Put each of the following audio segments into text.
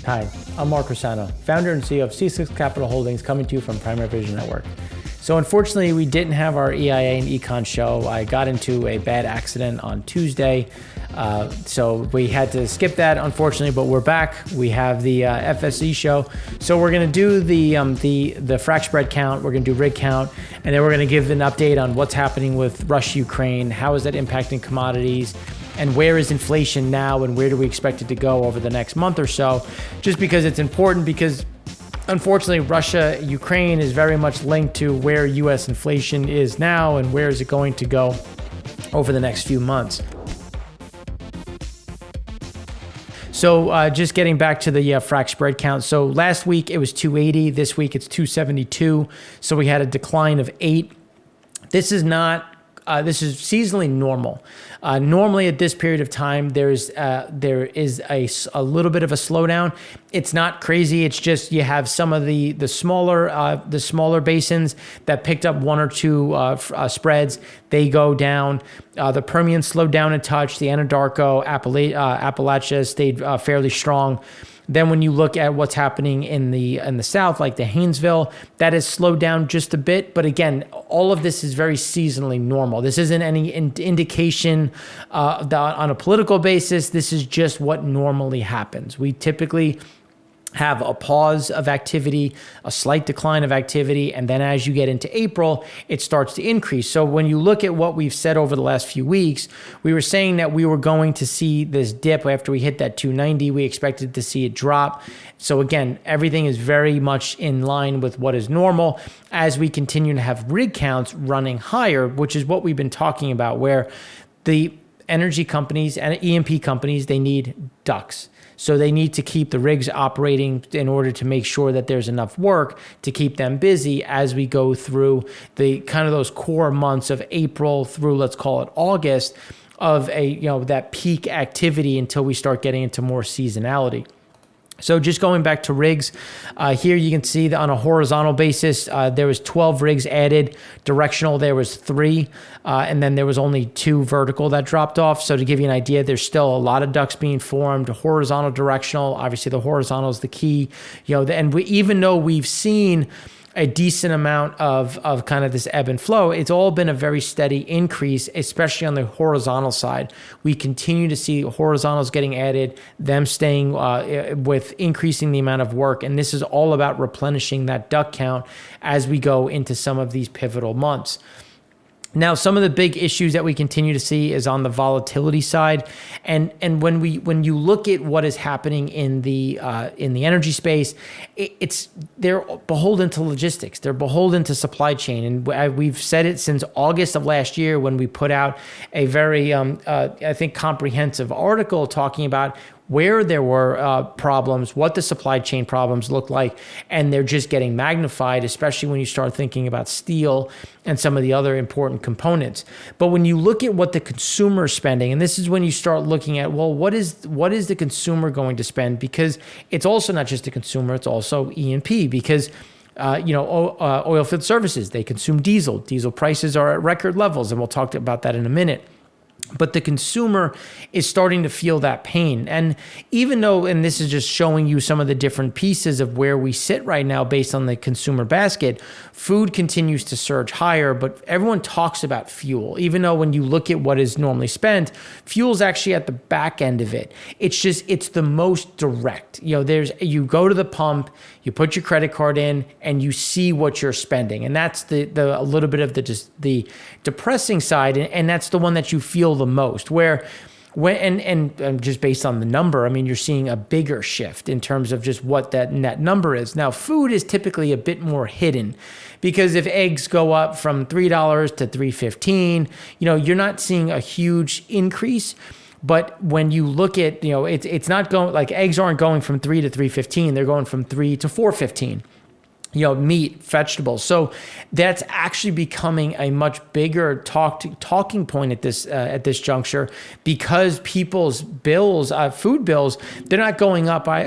Hi, I'm Mark Rossano, founder and CEO of C6 Capital Holdings, coming to you from Primary Vision Network. So unfortunately, we didn't have our EIA and Econ show. I got into a bad accident on Tuesday, so we had to skip that, unfortunately, but we're back. We have the FSE show. So we're going to do the frac spread count, we're going to do rig count, and then we're going to give an update on what's happening with Russia, Ukraine, how is that impacting commodities, and where is inflation now, and where do we expect it to go over the next month or so, just because it's important, because unfortunately, Russia, Ukraine is very much linked to where U.S. inflation is now and where is it going to go over the next few months. So just getting back to the frac spread count. So last week it was 280. This week it's 272. So we had a decline of 8. This is seasonally normal. Normally at this period of time, there is a little bit of a slowdown. It's not crazy. It's just you have some of the smaller basins that picked up one or two spreads. They go down. The Permian slowed down a touch. The Anadarko, Appalachia stayed fairly strong. Then when you look at what's happening in the south, like the Haynesville, that has slowed down just a bit. But again, all of this is very seasonally normal. This isn't any indication on a political basis. This is just what normally happens. We typically have a pause of activity, a slight decline of activity, and then as you get into April, it starts to increase. So when you look at what we've said over the last few weeks, we were saying that we were going to see this dip after we hit that 290. We expected to see it drop. So again, everything is very much in line with what is normal as we continue to have rig counts running higher, which is what we've been talking about, where the energy companies and E&P companies, they need DUCs. So they need to keep the rigs operating in order to make sure that there's enough work to keep them busy as we go through the kind of those core months of April through, let's call it August, of that peak activity until we start getting into more seasonality. So just going back to rigs, here you can see that on a horizontal basis, there was 12 rigs added. Directional, there was 3, and then there was only 2 vertical that dropped off. So to give you an idea, there's still a lot of DUCs being formed. Horizontal, directional, obviously the horizontal is the key. And even though we've seen a decent amount of kind of this ebb and flow, it's all been a very steady increase, especially on the horizontal side. We continue to see horizontals getting added, them staying with increasing the amount of work. And this is all about replenishing that DUC count as we go into some of these pivotal months. Now, some of the big issues that we continue to see is on the volatility side, and when you look at what is happening in the energy space, they're beholden to logistics, they're beholden to supply chain, and we've said it since August of last year when we put out a very I think comprehensive article talking about where there were problems, what the supply chain problems look like, and they're just getting magnified, especially when you start thinking about steel and some of the other important components. But when you look at what the consumer is spending, and this is when you start looking at, well, what is the consumer going to spend? Because it's also not just the consumer, it's also E&P, because oilfield services, they consume diesel. Diesel prices are at record levels, and we'll talk about that in a minute. But the consumer is starting to feel that pain. And even though, and this is just showing you some of the different pieces of where we sit right now based on the consumer basket, food continues to surge higher, but everyone talks about fuel. Even though when you look at what is normally spent, fuel's actually at the back end of it. It's the most direct. You go to the pump, you put your credit card in, and you see what you're spending. And that's a little bit of the depressing side, and that's the one that you feel the most, and just based on the number, I mean, you're seeing a bigger shift in terms of just what that net number is. Now, food is typically a bit more hidden, because if eggs go up from $3 to $3.15, you're not seeing a huge increase. But when you look at, it's not going, like, eggs aren't going from $3 to $3.15, they're going from $3 to $4.15. Meat, vegetables. So that's actually becoming a much bigger talking point at this juncture, because people's bills, food bills, they're not going up by,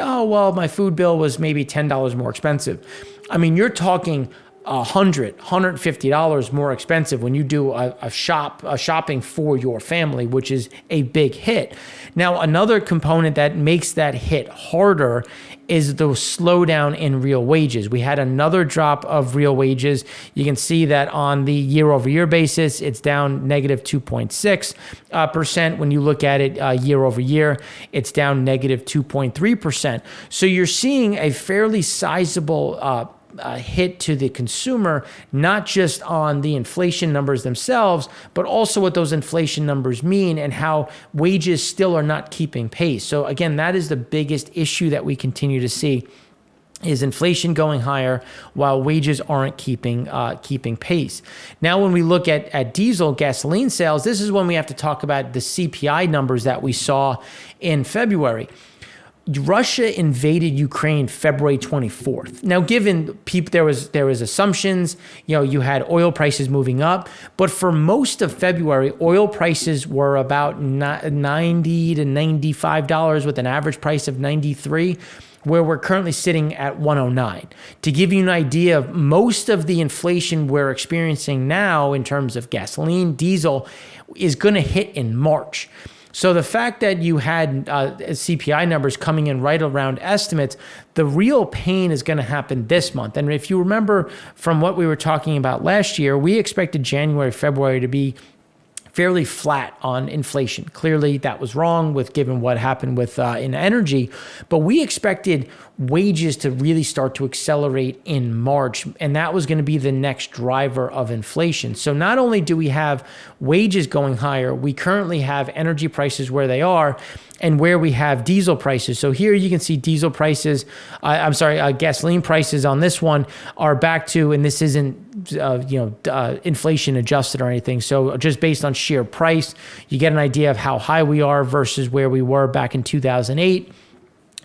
my food bill was maybe $10 more expensive. I mean, you're talking $150 more expensive when you do a shopping for your family, which is a big hit. Now, another component that makes that hit harder is the slowdown in real wages. We had another drop of real wages. You can see that on the year-over-year basis, it's down negative 2.6%. When you look at it year-over-year, it's down negative 2.3%. So you're seeing a fairly sizable hit to the consumer, not just on the inflation numbers themselves, but also what those inflation numbers mean and how wages still are not keeping pace. So again, that is the biggest issue that we continue to see, is inflation going higher while wages aren't keeping pace. Now, when we look at diesel, gasoline sales, this is when we have to talk about the CPI numbers that we saw in February. Russia invaded Ukraine February 24th. Now, given there was assumptions, you had oil prices moving up, but for most of February, oil prices were about $90 to $95 with an average price of $93, where we're currently sitting at $109. To give you an idea of most of the inflation we're experiencing now in terms of gasoline, diesel, is going to hit in March. So the fact that you had CPI numbers coming in right around estimates, the real pain is going to happen this month. And if you remember from what we were talking about last year, we expected January, February to be fairly flat on inflation. Clearly, that was wrong given what happened with in energy, but we expected wages to really start to accelerate in March, and that was going to be the next driver of inflation. So not only do we have wages going higher, we currently have energy prices where they are, and where we have diesel prices. So here you can see diesel prices, gasoline prices on this one are back to, and this isn't inflation adjusted or anything. So just based on sheer price, you get an idea of how high we are versus where we were back in 2008.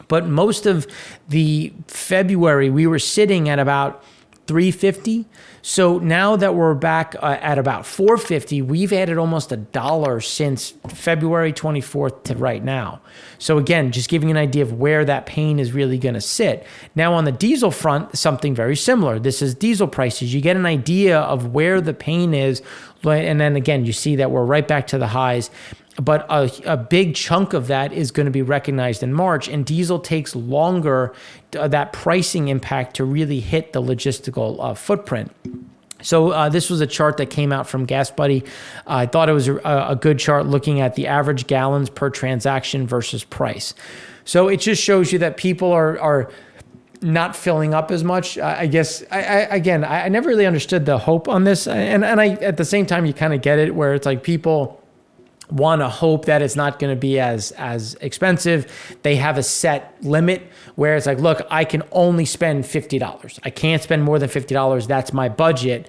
But most of the February, we were sitting at about $3.50. So now that we're back at about $4.50, we've added almost $1 since February 24th to right now. So again, just giving an idea of where that pain is really going to sit. Now on the diesel front, something very similar. This is diesel prices. You get an idea of where the pain is. And then again, you see that we're right back to the highs. But a big chunk of that is going to be recognized in March, and diesel takes longer, that pricing impact, to really hit the logistical footprint. So this was a chart that came out from GasBuddy. I thought it was a good chart looking at the average gallons per transaction versus price. So it just shows you that people are not filling up as much. I guess, I never really understood the hope on this. And I, at the same time, you kind of get it, where it's like people want to hope that it's not going to be as expensive. They have a set limit where it's like, look, I can only spend $50. I can't spend more than $50. That's my budget.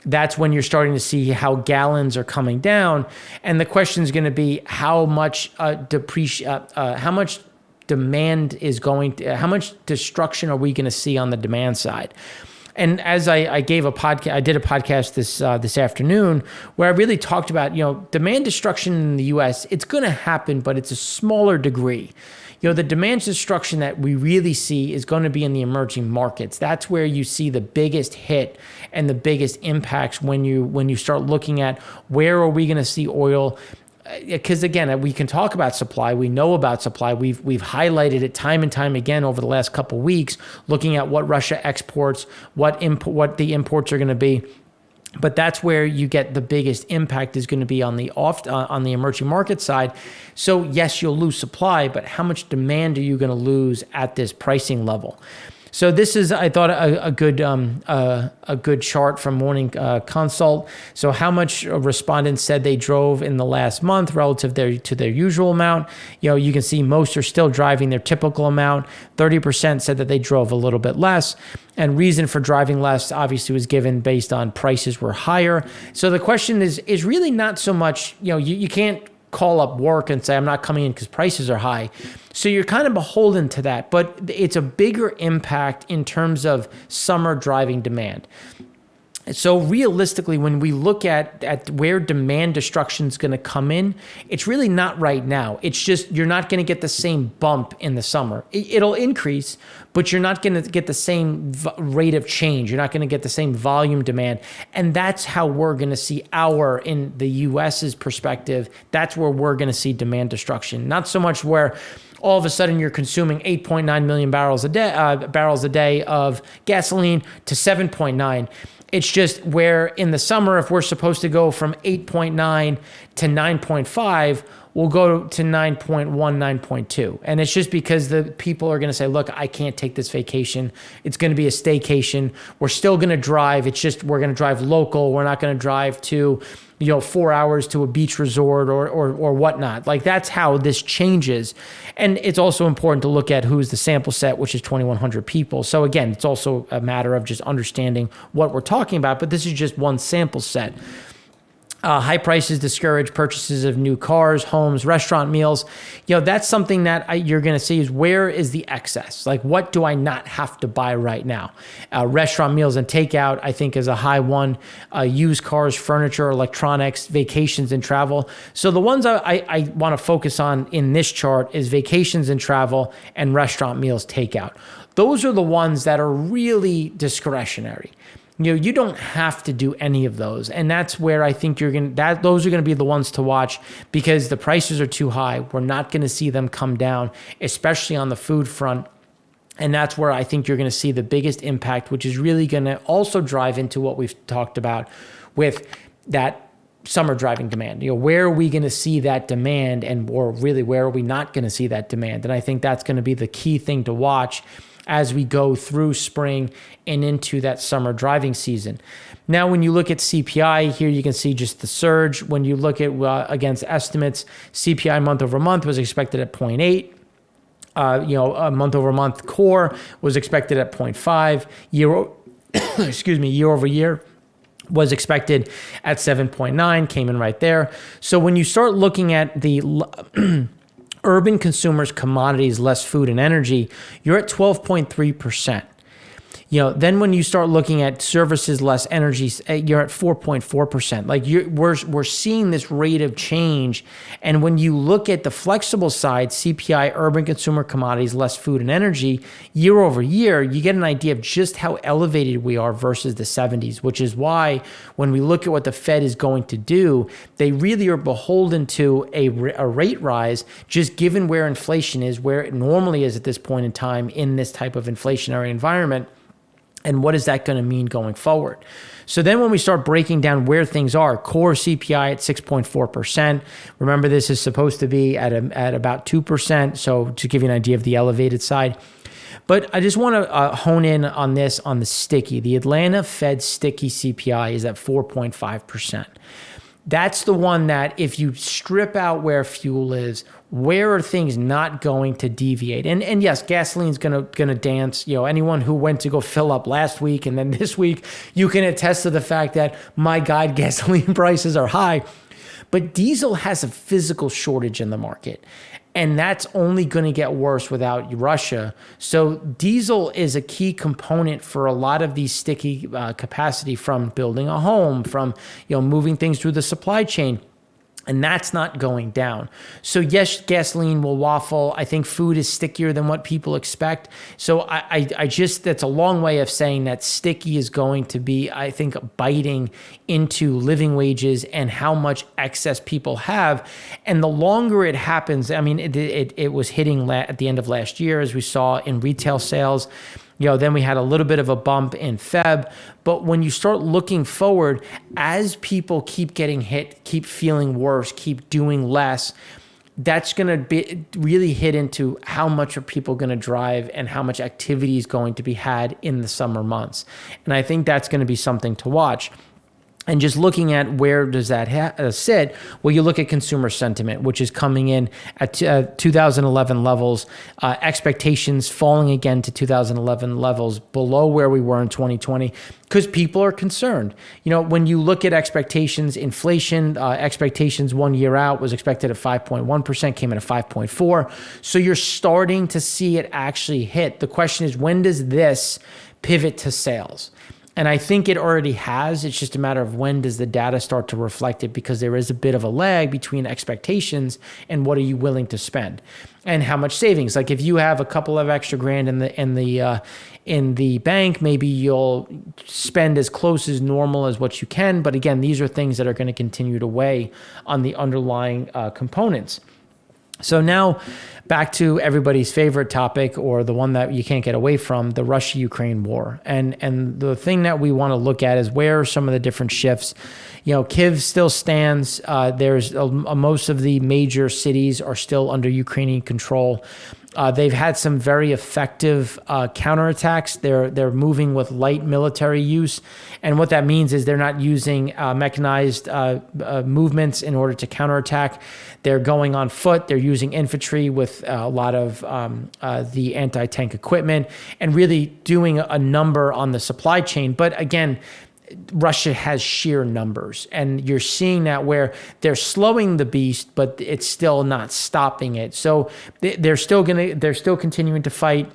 That's when you're starting to see how gallons are coming down. And the question is going to be how much demand is going to, how much destruction are we going to see on the demand side? And as I gave a podcast, I did a podcast this afternoon where I really talked about, demand destruction in the U.S. It's going to happen, but it's a smaller degree. The demand destruction that we really see is going to be in the emerging markets. That's where you see the biggest hit and the biggest impacts when you start looking at where are we going to see oil. Because again, we can talk about supply. We know about supply. We've highlighted it time and time again over the last couple of weeks, looking at what Russia exports, what the imports are going to be. But that's where you get the biggest impact is going to be on the emerging market side. So yes, you'll lose supply, but how much demand are you going to lose at this pricing level? So this is, I thought, a good chart from Morning Consult. So how much respondents said they drove in the last month relative to their usual amount. You can see most are still driving their typical amount. 30% said that they drove a little bit less. And reason for driving less obviously was given based on prices were higher. So the question is really not so much, you can't call up work and say, I'm not coming in because prices are high. So you're kind of beholden to that, but it's a bigger impact in terms of summer driving demand. So realistically, when we look at where demand destruction is going to come in, it's really not right now. It's just you're not going to get the same bump in the summer. It'll increase, but you're not going to get the same rate of change. You're not going to get the same volume demand. And that's how we're going to see in the US's perspective, that's where we're going to see demand destruction. Not so much where all of a sudden you're consuming 8.9 million barrels a day of gasoline to 7.9. It's just where in the summer, if we're supposed to go from 8.9 to 9.5, we'll go to 9.1, 9.2. And it's just because the people are going to say, look, I can't take this vacation. It's going to be a staycation. We're still going to drive. It's just we're going to drive local. We're not going to drive to 4 hours to a beach resort or whatnot. Like that's how this changes. And it's also important to look at who's the sample set, which is 2,100 people. So again, it's also a matter of just understanding what we're talking about, but this is just one sample set. High prices discourage purchases of new cars, homes, restaurant meals. That's something that you're going to see is where is the excess? Like, what do I not have to buy right now? Restaurant meals and takeout, I think, is a high one. Used cars, furniture, electronics, vacations and travel. So the ones I want to focus on in this chart is vacations and travel and restaurant meals takeout. Those are the ones that are really discretionary. You don't have to do any of those. And that's where I think those are going to be the ones to watch because the prices are too high. We're not going to see them come down, especially on the food front. And that's where I think you're going to see the biggest impact, which is really going to also drive into what we've talked about with that summer driving demand. Where are we going to see that demand or really where are we not going to see that demand? And I think that's going to be the key thing to watch as we go through spring and into that summer driving season. Now, when you look at CPI, here you can see just the surge. When you look at against estimates, CPI month over month was expected at 0.8. A month over month core was expected at 0.5. Year over year was expected at 7.9, came in right there. So when you start looking at the urban consumers, commodities, less food and energy, you're at 12.3%. Then when you start looking at services, less energy, you're at 4.4%. Like we're seeing this rate of change. And when you look at the flexible side, CPI, urban consumer commodities, less food and energy, year over year, you get an idea of just how elevated we are versus the 70s, which is why when we look at what the Fed is going to do, they really are beholden to a rate rise, just given where inflation is, where it normally is at this point in time in this type of inflationary environment. And what is that going to mean going forward? So then when we start breaking down where things are, core CPI at 6.4%. Remember, this is supposed to be at about 2%. So to give you an idea of the elevated side. But I just want to hone in on this on the sticky. The Atlanta Fed sticky CPI is at 4.5%. That's the one that if you strip out where fuel is, where are things not going to deviate? And yes, gasoline's gonna dance. Anyone who went to go fill up last week and then this week, you can attest to the fact that, my God, gasoline prices are high. But diesel has a physical shortage in the market. And that's only going to get worse without Russia. So diesel is a key component for a lot of these sticky capacity from building a home, from moving things through the supply chain. And that's not going down. So yes, gasoline will waffle. I think food is stickier than what people expect. So I just, that's a long way of saying that sticky is going to be, I think, biting into living wages and how much excess people have. And the longer it happens, I mean, it was hitting at the end of last year, as we saw in retail sales. Then we had a little bit of a bump in Feb. But when you start looking forward, as people keep getting hit, keep feeling worse, keep doing less, that's going to be really hit into how much are people going to drive and how much activity is going to be had in the summer months. And I think that's going to be something to watch. And just looking at where does that sit, well, you look at consumer sentiment, which is coming in at 2011 levels, expectations falling again to 2011 levels, below where we were in 2020, because people are concerned. When you look at expectations, inflation, expectations 1 year out was expected at 5.1%, came in at 5.4%. So you're starting to see it actually hit. The question is, when does this pivot to sales? And I think it already has. It's just a matter of when does the data start to reflect it, because there is a bit of a lag between expectations and what are you willing to spend and how much savings. Like if you have a couple of extra grand in the bank, maybe you'll spend as close as normal as what you can. But again, these are things that are going to continue to weigh on the underlying components. So now back to everybody's favorite topic, or the one that you can't get away from, the Russia-Ukraine war. And the thing that we want to look at is where are some of the different shifts. Kyiv still stands. There's most of the major cities are still under Ukrainian control. They've had some very effective counterattacks. They're moving with light military use. And what that means is they're not using mechanized movements in order to counterattack. They're going on foot. They're using infantry with a lot of the anti-tank equipment and really doing a number on the supply chain. But again, Russia has sheer numbers, and you're seeing that where they're slowing the beast, but it's still not stopping it. So they're still continuing to fight.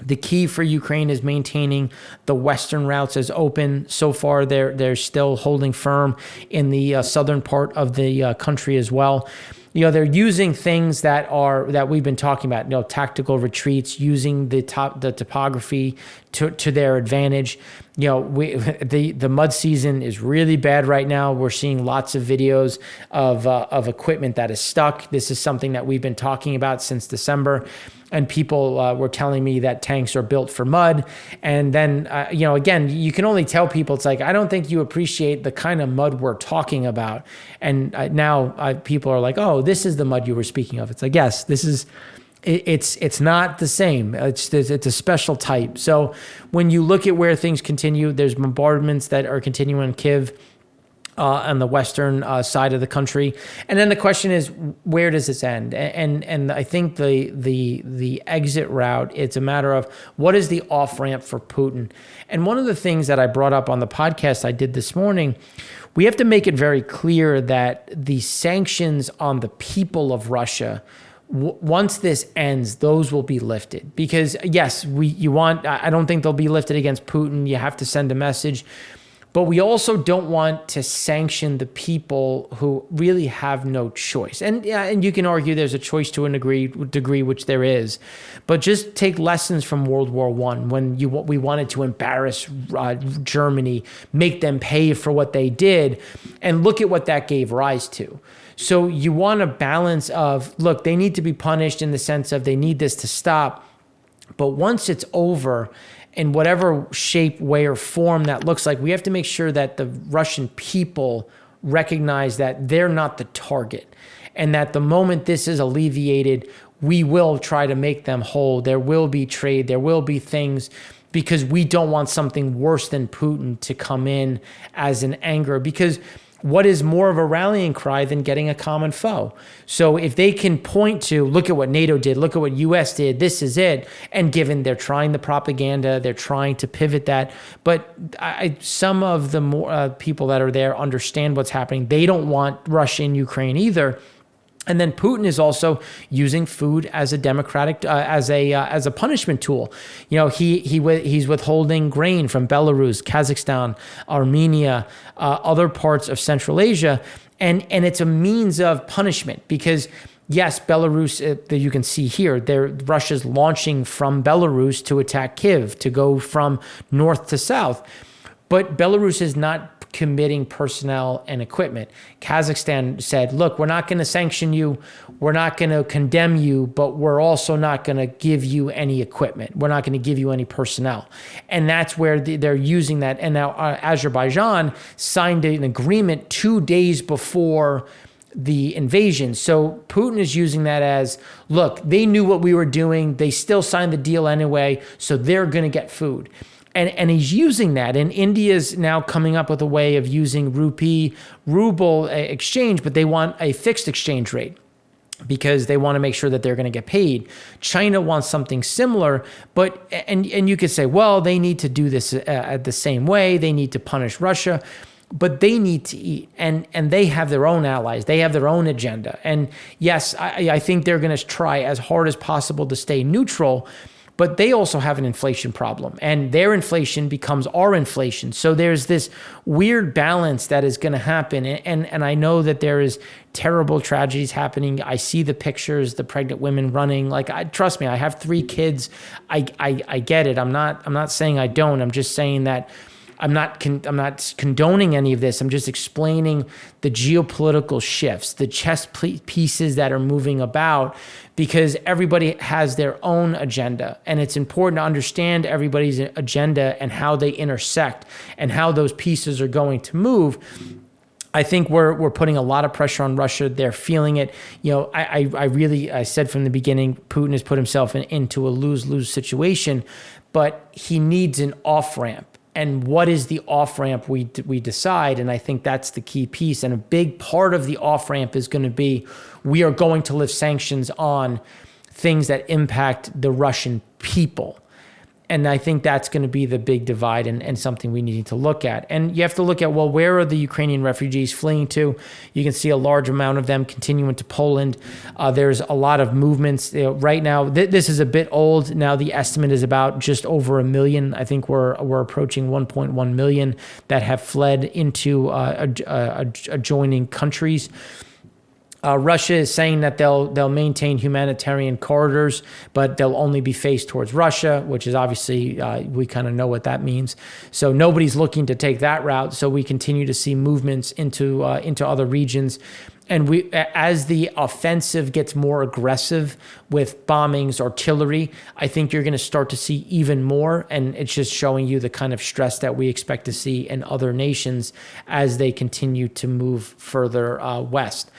The key for Ukraine is maintaining the western routes as open. So far, they're still holding firm in the southern part of the country as well. They're using things that we've been talking about, tactical retreats, using the topography to their advantage. The mud season is really bad right now. We're seeing lots of videos of equipment that is stuck. This is something that we've been talking about since December. And people were telling me that tanks are built for mud. And then, again, you can only tell people, it's like, I don't think you appreciate the kind of mud we're talking about. And now people are like, oh, this is the mud you were speaking of. It's like, yes, this is, it's not the same. It's a special type. So when you look at where things continue, there's bombardments that are continuing in Kyiv. On the western side of the country, and then the question is, where does this end? And I think the exit route, it's a matter of what is the off ramp for Putin. And one of the things that I brought up on the podcast I did this morning, we have to make it very clear that the sanctions on the people of Russia, once this ends, those will be lifted. Because yes, I don't think they'll be lifted against Putin. You have to send a message. But we also don't want to sanction the people who really have no choice. And you can argue there's a choice to a degree, which there is. But just take lessons from World War I, when we wanted to embarrass Germany, make them pay for what they did, and look at what that gave rise to. So you want a balance of, look, they need to be punished in the sense of they need this to stop. But once it's over, in whatever shape, way, or form that looks like, we have to make sure that the Russian people recognize that they're not the target, and that the moment this is alleviated, we will try to make them whole. There will be trade. There will be things, because we don't want something worse than Putin to come in as an anger, because what is more of a rallying cry than getting a common foe? So if they can point to, look at what NATO did, look at what US did, this is it. And given they're trying the propaganda, they're trying to pivot that. But some of the more people that are there understand what's happening. They don't want Russia and Ukraine either. And then Putin is also using food as a democratic, as a punishment tool. He's withholding grain from Belarus, Kazakhstan, Armenia, other parts of Central Asia, and it's a means of punishment, because yes, Belarus, you can see here, Russia's launching from Belarus to attack Kyiv, to go from north to south, but Belarus is not committing personnel and equipment. Kazakhstan said, look, we're not going to sanction you, we're not going to condemn you, but we're also not going to give you any equipment. We're not going to give you any personnel. And that's where they're using that. And now Azerbaijan signed an agreement 2 days before the invasion. So Putin is using that as, look, they knew what we were doing, they still signed the deal anyway, so they're going to get food. And he's using that. And India's now coming up with a way of using ruble exchange, but they want a fixed exchange rate because they want to make sure that they're going to get paid. China wants something similar, but and you could say, well, they need to do this the same way. They need to punish Russia, but they need to eat. And they have their own allies. They have their own agenda. And yes, I think they're going to try as hard as possible to stay neutral. but they also have an inflation problem, and their inflation becomes our inflation. So there's this weird balance that is going to happen. And I know that there is terrible tragedies happening. I see the pictures, the pregnant women running. Like, trust me, I have 3 kids. I get it. I'm not saying I don't. I'm just saying that I'm not condoning any of this. I'm just explaining the geopolitical shifts, the chess pieces that are moving about, because everybody has their own agenda, and it's important to understand everybody's agenda and how they intersect and how those pieces are going to move. I think we're putting a lot of pressure on Russia. They're feeling it. I said from the beginning, Putin has put himself into a lose-lose situation, but he needs an off-ramp. And what is the off-ramp we decide? And I think that's the key piece. And a big part of the off-ramp is going to be, we are going to lift sanctions on things that impact the Russian people. And I think that's going to be the big divide and something we need to look at. And you have to look at, well, where are the Ukrainian refugees fleeing to? You can see a large amount of them continuing to Poland. There's a lot of movements. Right now, this is a bit old. Now the estimate is about just over 1 million. I think we're approaching 1.1 million that have fled into adjoining countries. Russia is saying that they'll maintain humanitarian corridors, but they'll only be faced towards Russia, which is obviously, we kind of know what that means. So nobody's looking to take that route. So we continue to see movements into other regions. And as the offensive gets more aggressive with bombings, artillery, I think you're going to start to see even more. And it's just showing you the kind of stress that we expect to see in other nations as they continue to move further west.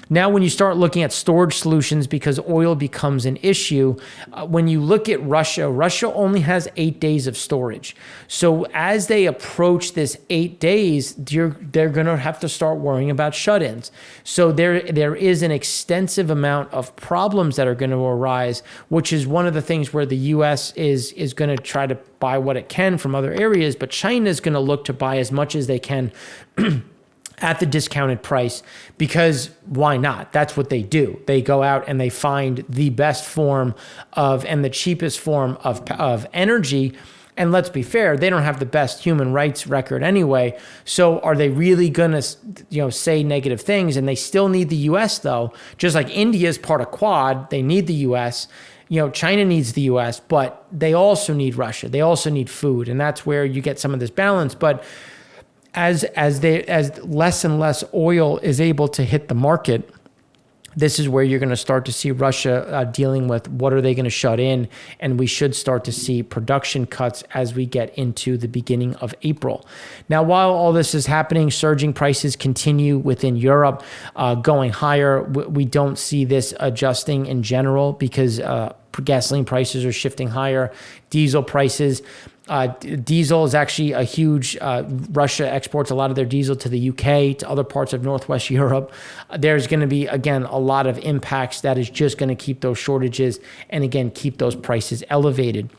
Now, when you start looking at storage solutions, because oil becomes an issue, when you look at Russia, Russia only has 8 days of storage. So as they approach this 8 days, they're going to have to start worrying about shut-ins. So there is an extensive amount of problems that are going to arise, which is one of the things where the U.S. is going to try to buy what it can from other areas, but China is going to look to buy as much as they can at the discounted price, because why not? That's what they do. They go out and they find the best form of and the cheapest form of energy. And let's be fair, they don't have the best human rights record anyway. So are they really going to, say negative things? And they still need the U.S. though. Just like India is part of Quad, they need the U.S. China needs the U.S., but they also need Russia. They also need food, and that's where you get some of this balance. But as less and less oil is able to hit the market, this is where you're going to start to see Russia dealing with what are they going to shut in, and we should start to see production cuts as we get into the beginning of April. Now, while all this is happening, surging prices continue within Europe, going higher. We don't see this adjusting in general because gasoline prices are shifting higher, diesel prices. Diesel is actually a huge, Russia exports a lot of their diesel to the UK, to other parts of Northwest Europe. There's going to be, again, a lot of impacts that is just going to keep those shortages and, again, keep those prices elevated.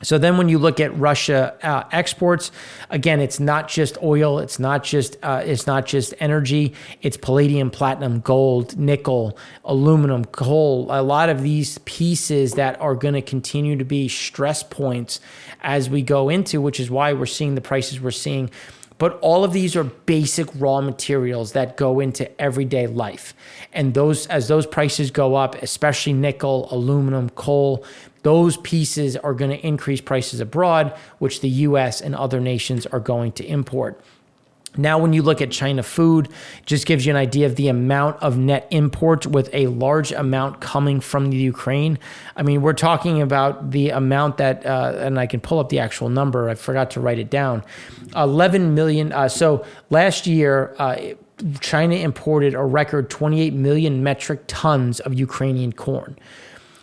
So then when you look at Russia exports, again, it's not just oil, it's not just energy, it's palladium, platinum, gold, nickel, aluminum, coal, a lot of these pieces that are going to continue to be stress points as we go into, which is why we're seeing the prices we're seeing. But all of these are basic raw materials that go into everyday life. And as those prices go up, especially nickel, aluminum, coal, those pieces are going to increase prices abroad, which the U.S. and other nations are going to import. Now, when you look at China food, it just gives you an idea of the amount of net imports, with a large amount coming from the Ukraine. I mean, we're talking about the amount that, and I can pull up the actual number. I forgot to write it down. 11 million. So last year, China imported a record 28 million metric tons of Ukrainian corn.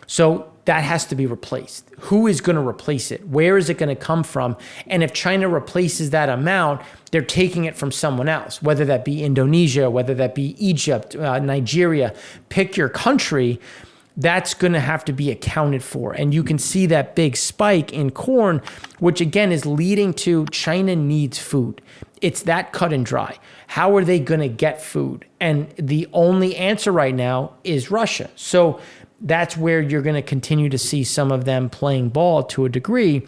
So that has to be replaced. Who is going to replace it? Where is it going to come from? And if China replaces that amount, they're taking it from someone else, whether that be Indonesia, whether that be Egypt, Nigeria, pick your country. That's going to have to be accounted for. And you can see that big spike in corn, which again is leading to China needs food. it's that cut and dry. How are they going to get food? And the only answer right now is Russia. So that's where you're going to continue to see some of them playing ball to a degree,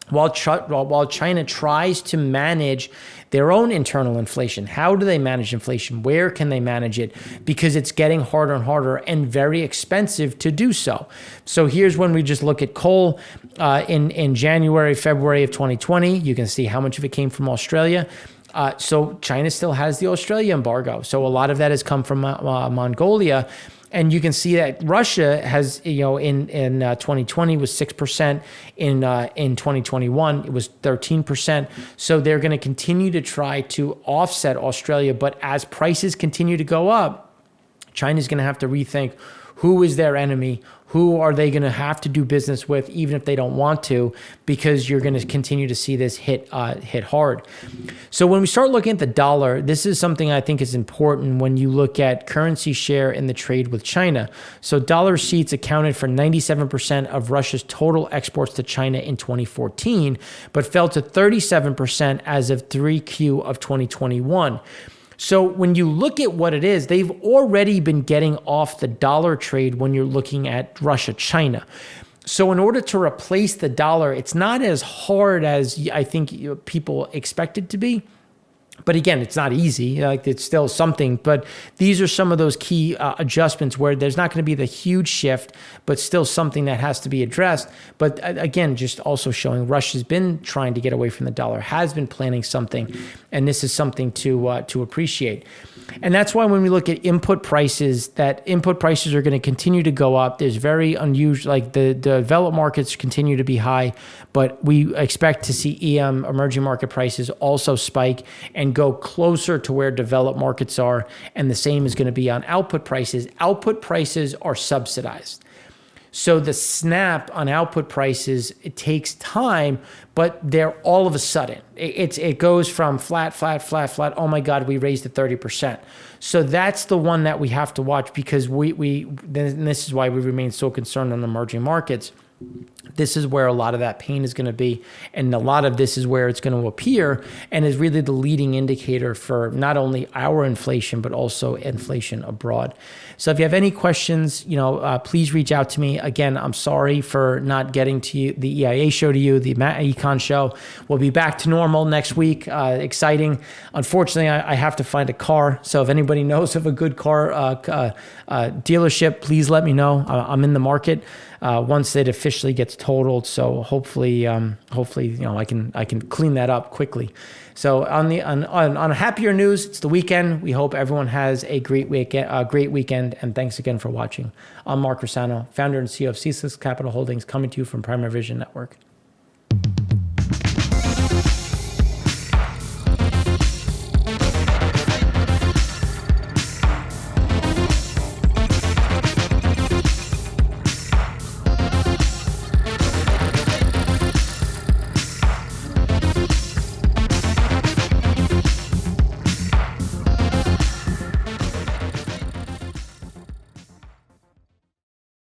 while China tries to manage their own internal inflation. How do they manage inflation? Where can they manage it? Because it's getting harder and harder and very expensive to do so. So here's when we just look at coal in January, February of 2020. You can see how much of it came from Australia. So China still has the Australia embargo. So a lot of that has come from Mongolia. And you can see that Russia has, in 2020 was 6%. In 2021, it was 13%. So they're going to continue to try to offset Australia. But as prices continue to go up, China's going to have to rethink who is their enemy, who are they going to have to do business with, even if they don't want to, because you're going to continue to see this hit hard. So when we start looking at the dollar, this is something I think is important when you look at currency share in the trade with China. So dollar receipts accounted for 97% of Russia's total exports to China in 2014, but fell to 37% as of 3Q of 2021. So when you look at what it is, they've already been getting off the dollar trade when you're looking at Russia, China. So in order to replace the dollar, it's not as hard as I think people expect it to be. But again, it's not easy. Like, it's still something. But these are some of those key adjustments where there's not going to be the huge shift, but still something that has to be addressed. But again, just also showing Russia's been trying to get away from the dollar, has been planning something, and this is something to appreciate. And that's why when we look at input prices, that input prices are going to continue to go up. There's very unusual, like the developed markets continue to be high, but we expect to see EM, emerging market prices, also spike and go closer to where developed markets are. And the same is going to be on output prices. Output prices are subsidized. So the snap on output prices, it takes time, but they're all of a sudden. It goes from flat. Oh my God, we raised it 30%. So that's the one that we have to watch, because this is why we remain so concerned on emerging markets. This is where a lot of that pain is going to be. And a lot of this is where it's going to appear and is really the leading indicator for not only our inflation, but also inflation abroad. So if you have any questions, please reach out to me. Again, I'm sorry for not getting to you, the EIA show to you, the Econ show. We'll be back to normal next week. Exciting. Unfortunately, I have to find a car. So if anybody knows of a good car dealership, please let me know. I'm in the market once it officially gets totaled. So hopefully, I can clean that up quickly. So on happier news, it's the weekend. We hope everyone has a great weekend, and thanks again for watching. I'm Mark Rossano, founder and CEO of C6 Capital Holdings, coming to you from Primary Vision Network.